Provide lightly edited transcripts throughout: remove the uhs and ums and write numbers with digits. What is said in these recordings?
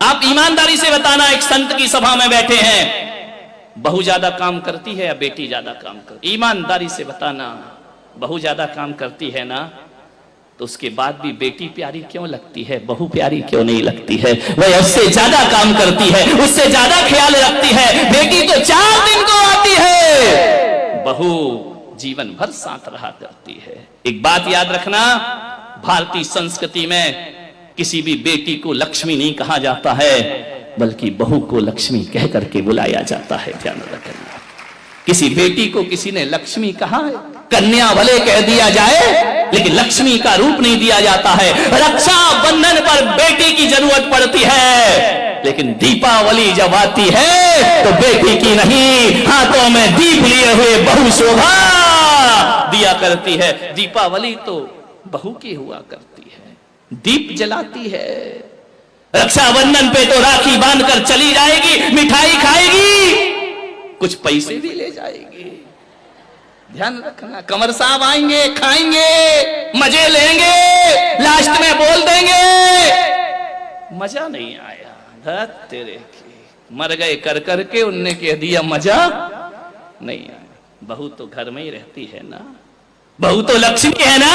आप ईमानदारी से बताना, एक संत की सभा में बैठे हैं, बहू ज्यादा काम करती है या बेटी ज्यादा काम करती? ईमानदारी से बताना, बहू ज्यादा काम करती है ना, तो उसके बाद भी बेटी प्यारी क्यों लगती है, बहू प्यारी क्यों नहीं लगती है? वह उससे ज्यादा काम करती है, उससे ज्यादा ख्याल रखती है। बेटी तो 4 दिन को आती है, बहू जीवन भर साथ रहा करती है। एक बात याद रखना, भारतीय संस्कृति में किसी भी बेटी को लक्ष्मी नहीं कहा जाता है, बल्कि बहू को लक्ष्मी कह करके बुलाया जाता है। ध्यान रखना, किसी बेटी को किसी ने लक्ष्मी कहा है, कन्या भले कह दिया जाए, लेकिन लक्ष्मी का रूप नहीं दिया जाता है। रक्षा बंधन पर बेटी की जरूरत पड़ती है, लेकिन दीपावली जब आती है तो बेटी की नहीं, हाथों में दीप लिए हुए बहू शोभा दिया करती है। दीपावली तो बहू की हुआ करती है, दीप जलाती है। रक्षाबंधन पे तो राखी बांधकर चली जाएगी, मिठाई खाएगी, कुछ पैसे भी ले जाएगी। ध्यान रखना, कंवर साहब आएंगे, खाएंगे, मजे लेंगे, लास्ट में बोल देंगे मजा नहीं आया, धत तेरे की, मर गए कर करके, उनने कह दिया मजा नहीं आया। बहू तो घर में ही रहती है ना, बहू तो लक्ष्मी है ना।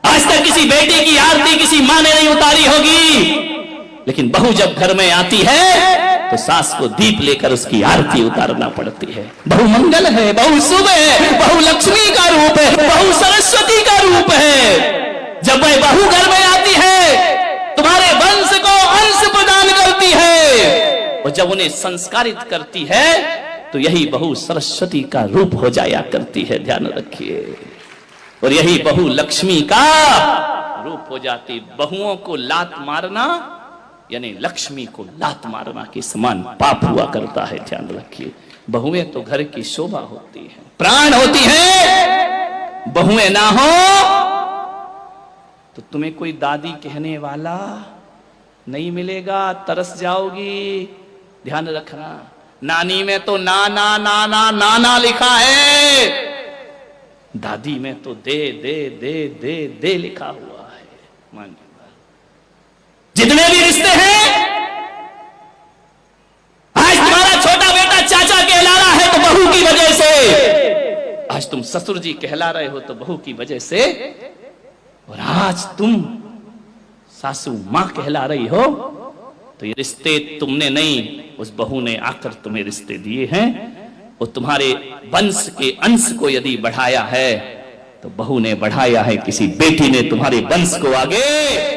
आज तक किसी बेटी की आरती किसी माँ ने नहीं उतारी होगी, लेकिन बहू जब घर में आती है तो सास को दीप लेकर उसकी आरती उतारना पड़ती है। बहू मंगल है, बहू शुभ है, बहू लक्ष्मी का रूप है, बहू सरस्वती का रूप है। जब वह बहू घर में आती है, तुम्हारे वंश को अंश प्रदान करती है, और जब उन्हें संस्कारित करती है तो यही बहू सरस्वती का रूप हो जाया करती है। ध्यान रखिए, और यही बहू लक्ष्मी का रूप हो जाती। बहुओं को लात मारना यानी लक्ष्मी को लात मारना के समान पाप हुआ करता है। ध्यान रखिए, बहुएं तो घर की शोभा होती है, प्राण होती है। बहुएं ना हो तो तुम्हें कोई दादी कहने वाला नहीं मिलेगा, तरस जाओगी। ध्यान रखना, नानी में तो नाना नाना नाना लिखा है, दादी में तो दे दे दे दे दे लिखा हुआ है। मान जितने भी रिश्ते हैं, आज तुम्हारा छोटा बेटा चाचा कहला रहा है तो बहू की वजह से, आज तुम ससुर जी कहला रहे हो तो बहू की वजह से, और आज तुम सासू मां कहला रही हो तो ये रिश्ते तुमने नहीं, उस बहू ने आकर तुम्हें रिश्ते दिए हैं। और तुम्हारे वंश के अंश को यदि बढ़ाया है तो बहू ने बढ़ाया है, किसी बेटी ने तुम्हारे वंश को आगे